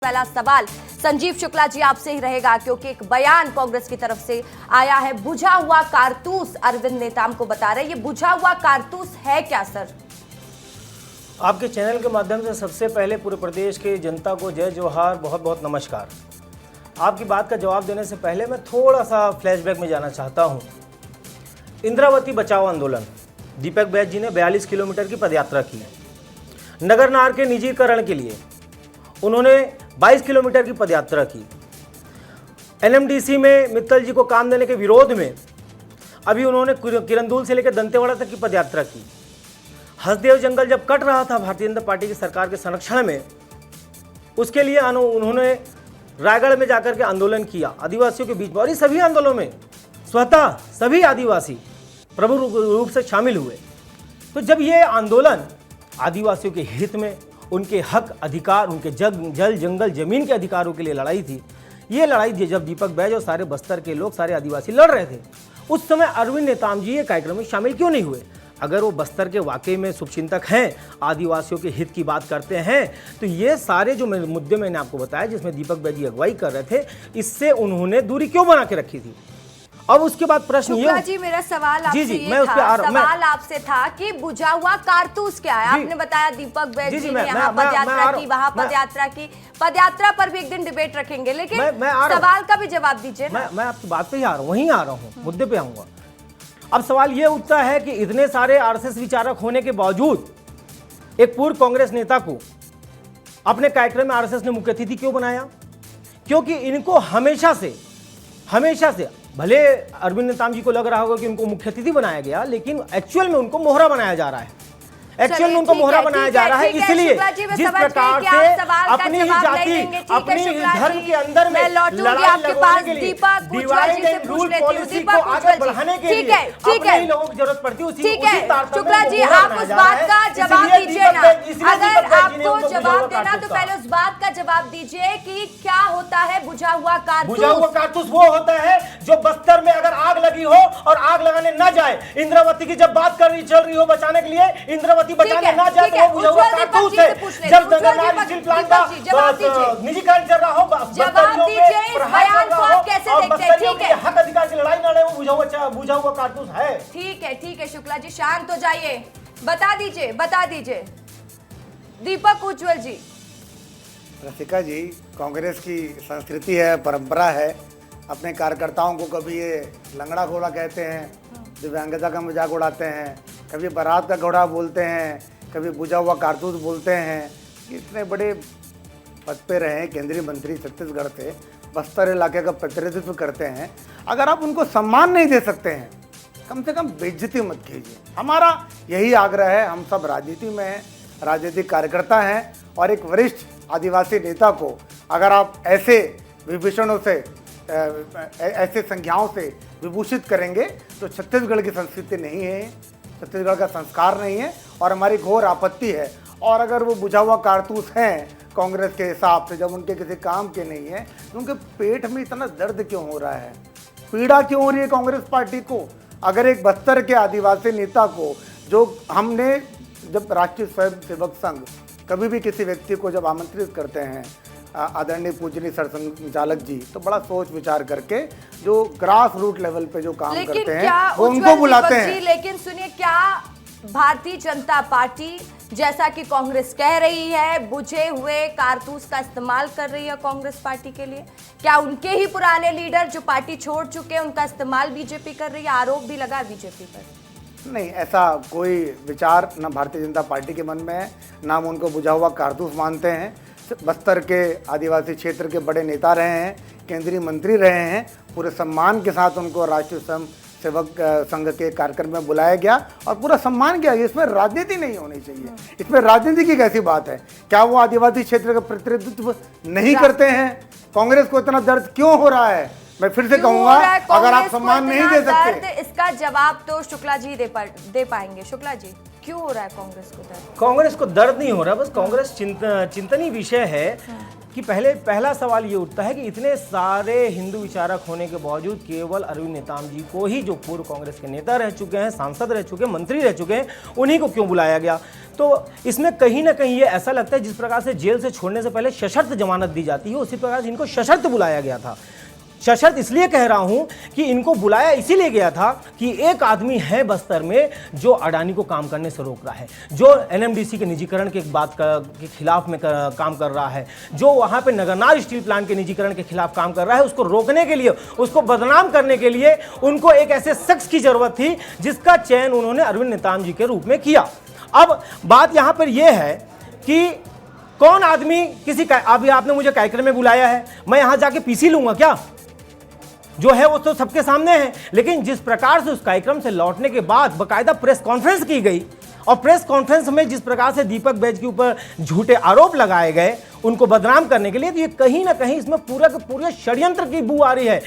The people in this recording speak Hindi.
पहला सवाल संजीव शुक्ला जी आपसे ही रहेगा, क्योंकि एक बयान कांग्रेस की तरफ से आया है। बुझा हुआ कारतूस अरविंद नेताम को बता रहे हैं। ये बुझा हुआ कारतूस है क्या सर? आपके चैनल के माध्यम से सबसे पहले पूरे प्रदेश के जनता को जय जोहार, बहुत बहुत नमस्कार। आपकी बात का जवाब देने से पहले मैं थोड़ा सा फ्लैशबैक में जाना चाहता हूँ। इंद्रावती बचाओ आंदोलन, दीपक बैज जी ने 42 किलोमीटर की पदयात्रा की। नगर नार के निजीकरण के लिए उन्होंने 22 किलोमीटर की पदयात्रा की। एनएमडीसी में मित्तल जी को काम देने के विरोध में अभी उन्होंने किरंदुल से लेकर दंतेवाड़ा तक की पदयात्रा की। हसदेव जंगल जब कट रहा था भारतीय जनता पार्टी की सरकार के संरक्षण में, उसके लिए उन्होंने रायगढ़ में जाकर के आंदोलन किया आदिवासियों के बीच में, और इस सभी आंदोलनों में स्वतः सभी आदिवासी प्रमुख रूप से शामिल हुए। तो जब ये आंदोलन आदिवासियों के हित में, उनके हक अधिकार, उनके जल जंगल जमीन के अधिकारों के लिए लड़ाई थी, ये लड़ाई जब दीपक बैज और सारे बस्तर के लोग, सारे आदिवासी लड़ रहे थे, उस समय अरविंद नेताम जी ये कार्यक्रम में शामिल क्यों नहीं हुए? अगर वो बस्तर के वाकई में शुभचिंतक हैं, आदिवासियों के हित की बात करते हैं, तो ये सारे जो मुद्दे मैंने आपको बताया जिसमें दीपक बैज जी अगुवाई कर रहे थे, इससे उन्होंने दूरी क्यों बना के रखी थी? अब उसके बाद प्रश्न ये जी, मेरा सवाल आपसे ये था, सवाल आपसे था कि बुझा हुआ कारतूस क्या है? आपने बताया दीपक बैज जी ने यहाँ पदयात्रा की, वहाँ पदयात्रा की। पदयात्रा पर भी एक दिन डिबेट रखेंगे, लेकिन सवाल का भी जवाब दीजिए। मैं आपकी बात पे ही आ रहा हूँ, वहीं आ रहा हूँ, मुद्दे पे आऊंगा। अब सवाल ये उठता है कि इतने सारे आरएसएस विचारक होने के बावजूद एक पूर्व कांग्रेस नेता को अपने कार्यक्रम में आरएसएस ने मुख्य अतिथि क्यों बनाया? क्योंकि इनको हमेशा से भले अरविंद नेताम जी को लग रहा होगा कि उनको मुख्य अतिथि बनाया गया, लेकिन एक्चुअल में उनको मोहरा बनाया जा रहा है। इसलिए जिस प्रकार से अपनी ही जाति, अपनी धर्म के अंदर में लड़ाई लगवाने के लिए, डिवाइड एंड रूल पॉलिसी को आगे बढ़ाने के लिए अपने ही लोगों की जरूरत पड़ती है। शुक्ला जी, आप उस बात का जवाब दीजिए ना। अगर आपको जवाब देना तो पहले उस बात का जवाब दीजिए कि क्या होता है बुझा हुआ कारतूस? बुझा हुआ कारतूस वो होता है जो बस्तर में अगर आग लगी हो और आग लगाने न जाए, इंद्रावती की जब बात चल रही हो बचाने के लिए, इंद्रावती बचाने ना जाए, तो वो बुझा हुआ कारतूस है। जब गंगानार स्टील प्लांट का निजीकरण चल रहा हो, जवाब दीजिए इस बयान को आप कैसे देखते हैं? ठीक है, हक अधिकार की लड़ाई ना लड़े, वो बुझा हुआ कारतूस है। ठीक है शुक्ला जी, शांत हो जाइए। बता दीजिए दीपक उज्ज्वल जी। रसिका जी, कांग्रेस की संस्कृति है, परंपरा है, अपने कार्यकर्ताओं को कभी ये लंगड़ा घोड़ा कहते हैं, दिव्यांगता का मजाक उड़ाते हैं, कभी बारात का घोड़ा बोलते हैं, कभी बुझा हुआ कारतूस बोलते हैं। इतने बड़े पद पे रहे, केंद्रीय मंत्री छत्तीसगढ़ से, बस्तर इलाके का प्रतिनिधित्व करते हैं। अगर आप उनको सम्मान नहीं दे सकते हैं, कम से कम बेइज्जती मत कीजिए। हमारा यही आग्रह है। हम सब राजनीति में हैं, राजनीतिक कार्यकर्ता हैं, और एक वरिष्ठ आदिवासी नेता को अगर आप ऐसे विभूषणों से, ऐसे संज्ञाओं से विभूषित करेंगे तो छत्तीसगढ़ की संस्कृति नहीं है, छत्तीसगढ़ का संस्कार नहीं है, और हमारी घोर आपत्ति है। और अगर वो बुझा हुआ कारतूस हैं कांग्रेस के हिसाब से, जब उनके किसी काम के नहीं है, तो उनके पेट में इतना दर्द क्यों हो रहा है, पीड़ा क्यों हो रही है कांग्रेस पार्टी को? अगर एक बस्तर के आदिवासी नेता को, जो हमने जब राष्ट्रीय स्वयं सेवक संघ कभी भी किसी व्यक्ति को जब आमंत्रित करते हैं, आदरणीय पूजनीय सरसंघचालक जी, तो बड़ा सोच विचार करके जो ग्रास रूट लेवल पे जो काम करते हैं वो उनको बुलाते हैं। लेकिन सुनिए, क्या भारतीय जनता पार्टी, जैसा कि कांग्रेस कह रही है, बुझे हुए कारतूस का इस्तेमाल कर रही है कांग्रेस पार्टी के लिए? क्या उनके ही पुराने लीडर जो पार्टी छोड़ चुके हैं, उनका इस्तेमाल बीजेपी कर रही है? आरोप भी लगा बीजेपी पर। नहीं, ऐसा कोई विचार ना भारतीय जनता पार्टी के मन में है, ना हम उनको बुझा हुआ कारतूस मानते हैं। बस्तर के आदिवासी क्षेत्र के बड़े नेता रहे हैं, केंद्रीय मंत्री रहे हैं, पूरे सम्मान के साथ उनको राष्ट्रीय स्वयं सेवक संघ के कार्यक्रम में बुलाया गया और पूरा सम्मान किया गया। इसमें राजनीति नहीं होनी चाहिए। इसमें राजनीति की कैसी बात है? क्या वो आदिवासी क्षेत्र का प्रतिनिधित्व नहीं करते हैं? कांग्रेस को इतना दर्द क्यों हो रहा है? मैं फिर से कहूंगा, अगर आप सम्मान नहीं दे सकते, इसका जवाब तो शुक्ला जी दे पाएंगे। शुक्ला जी, क्यों हो रहा है कांग्रेस को दर्द? कांग्रेस को दर्द नहीं हो रहा, बस कांग्रेस चिंतनीय विषय है कि पहला सवाल ये उठता है कि इतने सारे हिंदू विचारक होने के बावजूद केवल अरविंद नेताम जी को ही, जो पूर्व कांग्रेस के नेता रह चुके हैं, सांसद रह चुके हैं, मंत्री रह चुके हैं, उन्हीं को क्यों बुलाया गया। तो इसमें कहीं ना कहीं ये ऐसा लगता है जिस प्रकार से जेल से छोड़ने से पहले सशर्त जमानत दी जाती है, उसी प्रकार से इनको सशर्त बुलाया गया था। सशर्त इसलिए कह रहा हूं कि इनको बुलाया इसीलिए गया था कि एक आदमी है बस्तर में जो अडानी को काम करने से रोक रहा है, जो एनएमडीसी के निजीकरण के के खिलाफ में काम कर रहा है, जो वहां पे नगरनार स्टील प्लांट के निजीकरण के खिलाफ काम कर रहा है। उसको रोकने के लिए, उसको बदनाम करने के लिए उनको एक ऐसे शख्स की जरूरत थी जिसका चयन उन्होंने अरविंद नेताम जी के रूप में किया। अब बात यहां पर यह है कि कौन आदमी अभी आपने मुझे कार्यक्रम में बुलाया है, मैं यहां जाके पीसी लूंगा क्या? जो है वो तो सबके सामने है। लेकिन जिस प्रकार से उस कार्यक्रम से लौटने के बाद बाकायदा प्रेस कॉन्फ्रेंस की गई और प्रेस कॉन्फ्रेंस में जिस प्रकार से दीपक बैज के ऊपर झूठे आरोप लगाए गए उनको बदनाम करने के लिए, तो ये कहीं ना कहीं इसमें पूरे षड्यंत्र की बू आ रही है।